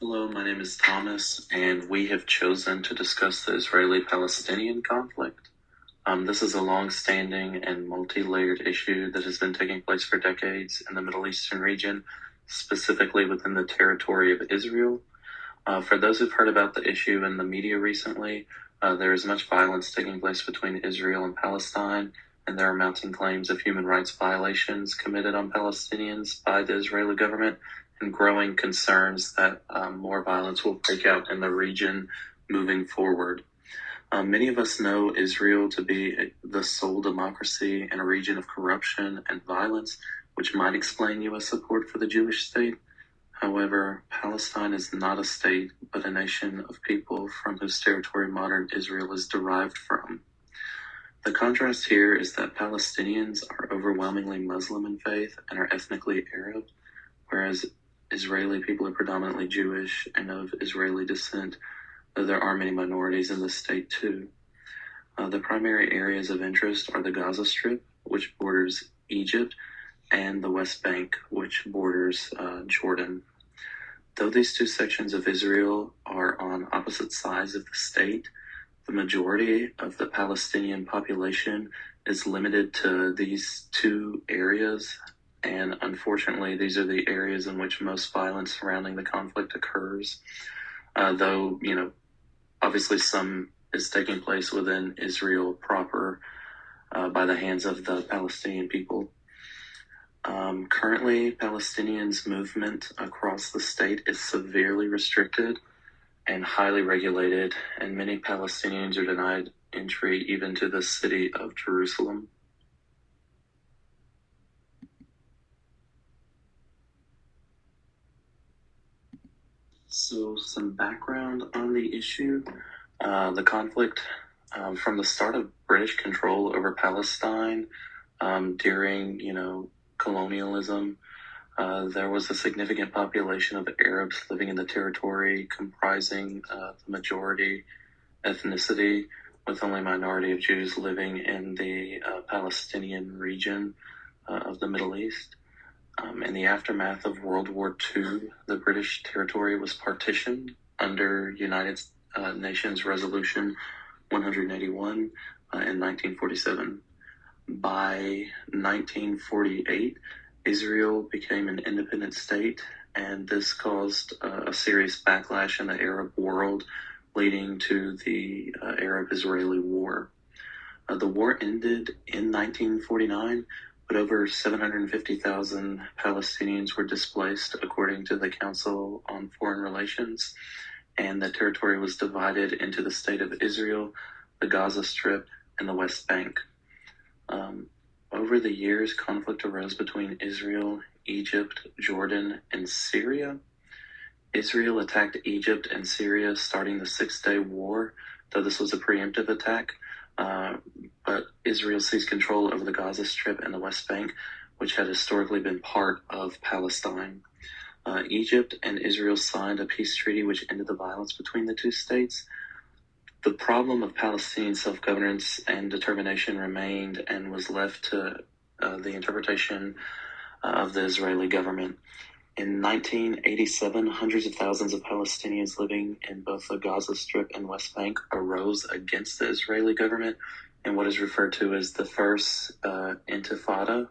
Hello, my name is Thomas, and we have chosen to discuss the Israeli-Palestinian conflict. This is a long-standing and multi-layered issue that has been taking place for decades in the Middle Eastern region, specifically within the territory of Israel. For those who've heard about the issue in the media recently, there is much violence taking place between Israel and Palestine, and there are mounting claims of human rights violations committed on Palestinians by the Israeli government, and growing concerns that more violence will break out in the region moving forward. Many of us know Israel to be the sole democracy in a region of corruption and violence, which might explain U.S. support for the Jewish state. However, Palestine is not a state, but a nation of people from whose territory modern Israel is derived from. The contrast here is that Palestinians are overwhelmingly Muslim in faith and are ethnically Arab, whereas Israeli people are predominantly Jewish and of Israeli descent, though there are many minorities in the state too. The primary areas of interest are the Gaza Strip, which borders Egypt, and the West Bank, which borders Jordan. Though these two sections of Israel are on opposite sides of the state, the majority of the Palestinian population is limited to these two areas, and unfortunately, these are the areas in which most violence surrounding the conflict occurs. Though, obviously some is taking place within Israel proper by the hands of the Palestinian people. Currently, Palestinians' movement across the state is severely restricted and highly regulated, and many Palestinians are denied entry even to the city of Jerusalem. So, some background on the issue. The conflict, from the start of British control over Palestine during, colonialism, there was a significant population of Arabs living in the territory, comprising the majority ethnicity, with only a minority of Jews living in the Palestinian region of the Middle East. In the aftermath of World War II, the British territory was partitioned under United Nations Resolution 181 in 1947. By 1948, Israel became an independent state, and this caused a serious backlash in the Arab world, leading to the Arab-Israeli War. The war ended in 1949, but over 750,000 Palestinians were displaced, according to the Council on Foreign Relations, and the territory was divided into the State of Israel, the Gaza Strip, and the West Bank. Over the years, conflict arose between Israel, Egypt, Jordan, and Syria. Israel attacked Egypt and Syria, starting the Six-Day War, though this was a preemptive attack. But Israel seized control over the Gaza Strip and the West Bank, which had historically been part of Palestine. Egypt and Israel signed a peace treaty which ended the violence between the two states. The problem of Palestinian self-governance and determination remained and was left to the interpretation of the Israeli government. In 1987, hundreds of thousands of Palestinians living in both the Gaza Strip and West Bank arose against the Israeli government in what is referred to as the First Intifada.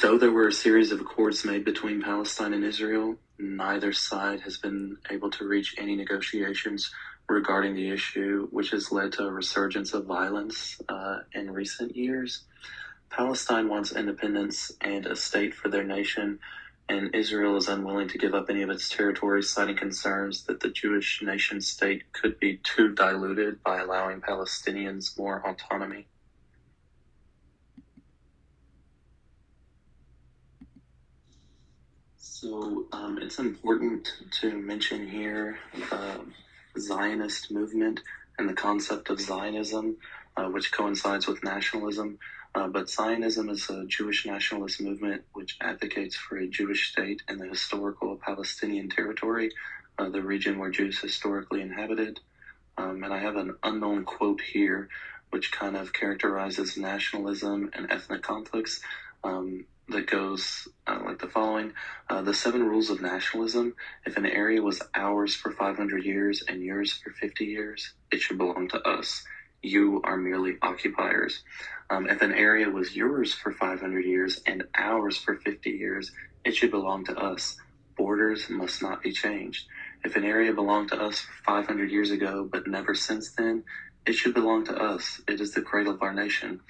Though there were a series of accords made between Palestine and Israel, neither side has been able to reach any negotiations regarding the issue, which has led to a resurgence of violence in recent years. Palestine wants independence and a state for their nation, and Israel is unwilling to give up any of its territory, citing concerns that the Jewish nation state could be too diluted by allowing Palestinians more autonomy. So it's important to mention here the Zionist movement and the concept of Zionism, which coincides with nationalism. But Zionism is a Jewish nationalist movement which advocates for a Jewish state in the historical Palestinian territory, the region where Jews historically inhabited. And I have an unknown quote here which kind of characterizes nationalism and ethnic conflicts that goes like note the following. The 7 rules of nationalism. If an area was ours for 500 years and yours for 50 years, it should belong to us. You are merely occupiers. If an area was yours for 500 years and ours for 50 years, it should belong to us. Borders must not be changed. If an area belonged to us 500 years ago, but never since then, it should belong to us. It is the cradle of our nation.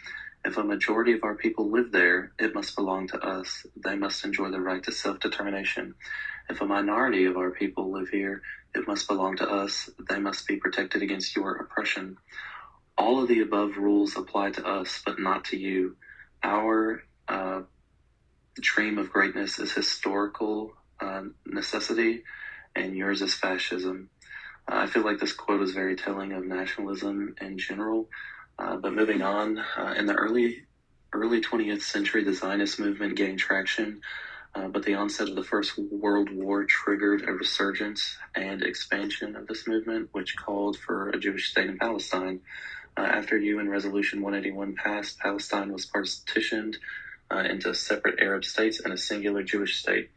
If a majority of our people live there, it must belong to us. They must enjoy the right to self-determination. If a minority of our people live here, it must belong to us. They must be protected against your oppression. All of the above rules apply to us, but not to you. Our dream of greatness is historical necessity, and yours is fascism. I feel like this quote is very telling of nationalism in general. But moving on, in the early 20th century, the Zionist movement gained traction, but the onset of the First World War triggered a resurgence and expansion of this movement, which called for a Jewish state in Palestine. After UN Resolution 181 passed, Palestine was partitioned into separate Arab states and a singular Jewish state.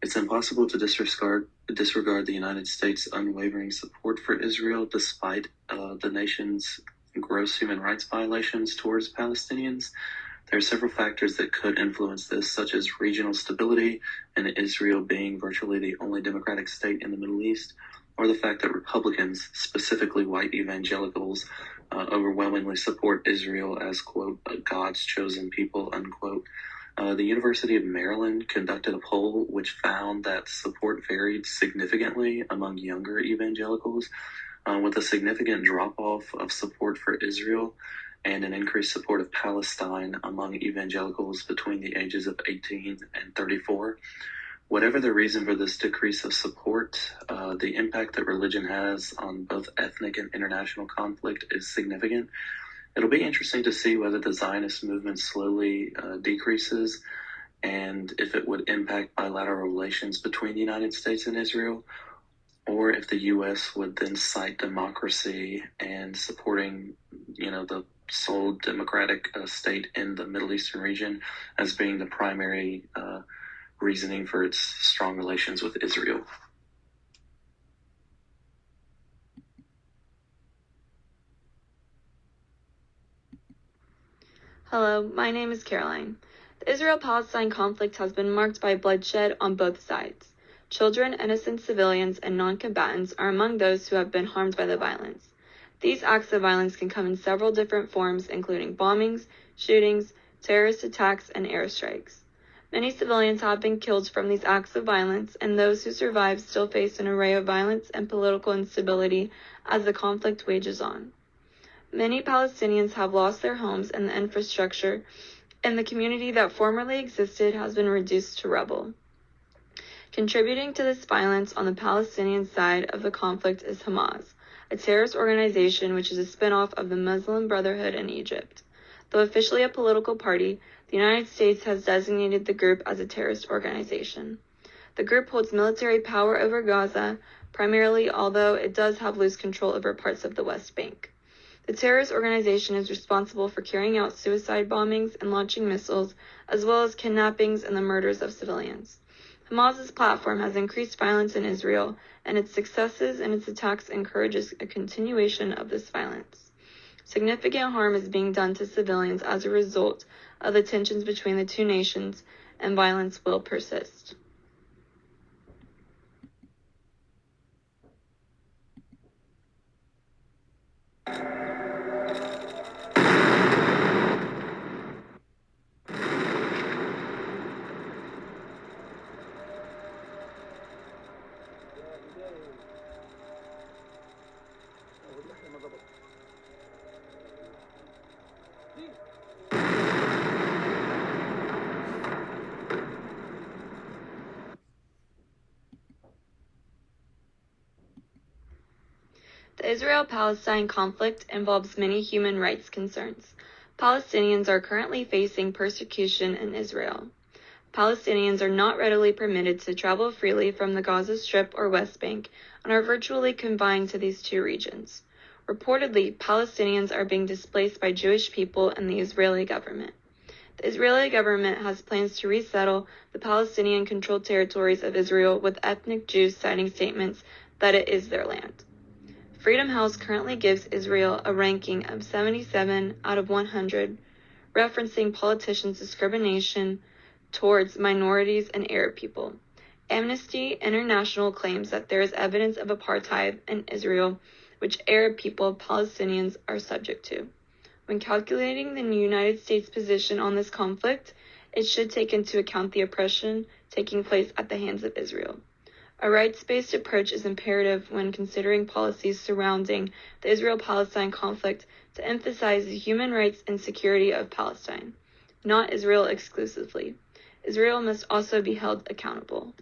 It's impossible to disregard the United States' unwavering support for Israel, despite the nation's gross human rights violations towards Palestinians. There are several factors that could influence this, such as regional stability and Israel being virtually the only democratic state in the Middle East, or the fact that Republicans, specifically white evangelicals, overwhelmingly support Israel as, quote, God's chosen people, unquote. The University of Maryland conducted a poll which found that support varied significantly among younger evangelicals, with a significant drop-off of support for Israel and an increased support of Palestine among evangelicals between the ages of 18 and 34. Whatever the reason for this decrease of support, the impact that religion has on both ethnic and international conflict is significant. It'll be interesting to see whether the Zionist movement slowly decreases and if it would impact bilateral relations between the United States and Israel, or if the U.S. would then cite democracy and supporting, the sole democratic state in the Middle Eastern region as being the primary reasoning for its strong relations with Israel. Hello, my name is Caroline. The Israel-Palestine conflict has been marked by bloodshed on both sides. Children, innocent civilians, and non-combatants are among those who have been harmed by the violence. These acts of violence can come in several different forms, including bombings, shootings, terrorist attacks, and airstrikes. Many civilians have been killed from these acts of violence, and those who survive still face an array of violence and political instability as the conflict wages on. Many Palestinians have lost their homes, and the infrastructure in the community that formerly existed has been reduced to rubble. Contributing to this violence on the Palestinian side of the conflict is Hamas, a terrorist organization which is a spin-off of the Muslim Brotherhood in Egypt. Though officially a political party, the United States has designated the group as a terrorist organization. The group holds military power over Gaza, primarily, although it does have loose control over parts of the West Bank. The terrorist organization is responsible for carrying out suicide bombings and launching missiles, as well as kidnappings and the murders of civilians. Hamas's platform has increased violence in Israel, and its successes in its attacks encourages a continuation of this violence. Significant harm is being done to civilians as a result of the tensions between the two nations, and violence will persist. The Israel-Palestine conflict involves many human rights concerns. Palestinians are currently facing persecution in Israel. Palestinians are not readily permitted to travel freely from the Gaza Strip or West Bank and are virtually confined to these two regions. Reportedly, Palestinians are being displaced by Jewish people and the Israeli government. The Israeli government has plans to resettle the Palestinian-controlled territories of Israel, with ethnic Jews citing statements that it is their land. Freedom House currently gives Israel a ranking of 77 out of 100, referencing politicians' discrimination towards minorities and Arab people. Amnesty International claims that there is evidence of apartheid in Israel, which Arab people, Palestinians, are subject to. When calculating the United States' position on this conflict, it should take into account the oppression taking place at the hands of Israel. A rights-based approach is imperative when considering policies surrounding the Israel-Palestine conflict to emphasize the human rights and security of Palestine, not Israel exclusively. Israel must also be held accountable.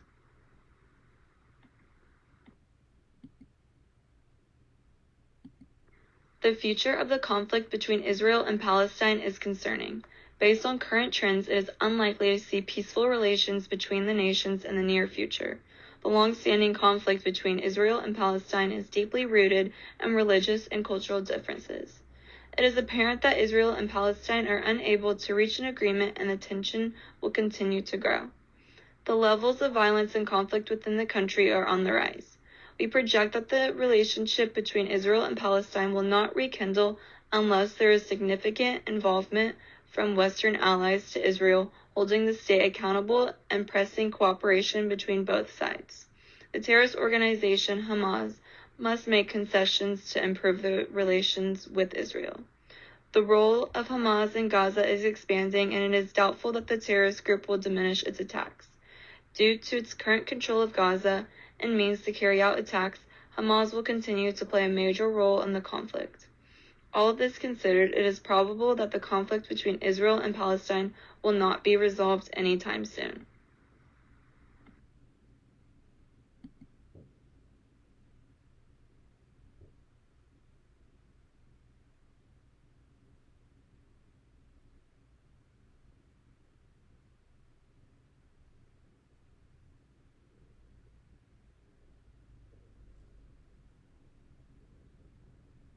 The future of the conflict between Israel and Palestine is concerning. Based on current trends, it is unlikely to see peaceful relations between the nations in the near future. The long-standing conflict between Israel and Palestine is deeply rooted in religious and cultural differences. It is apparent that Israel and Palestine are unable to reach an agreement, and the tension will continue to grow. The levels of violence and conflict within the country are on the rise. We project that the relationship between Israel and Palestine will not rekindle unless there is significant involvement from Western allies to Israel, holding the state accountable and pressing cooperation between both sides. The terrorist organization Hamas must make concessions to improve the relations with Israel. The role of Hamas in Gaza is expanding, and it is doubtful that the terrorist group will diminish its attacks. Due to its current control of Gaza and means to carry out attacks, Hamas will continue to play a major role in the conflict. All of this considered, it is probable that the conflict between Israel and Palestine will not be resolved anytime soon.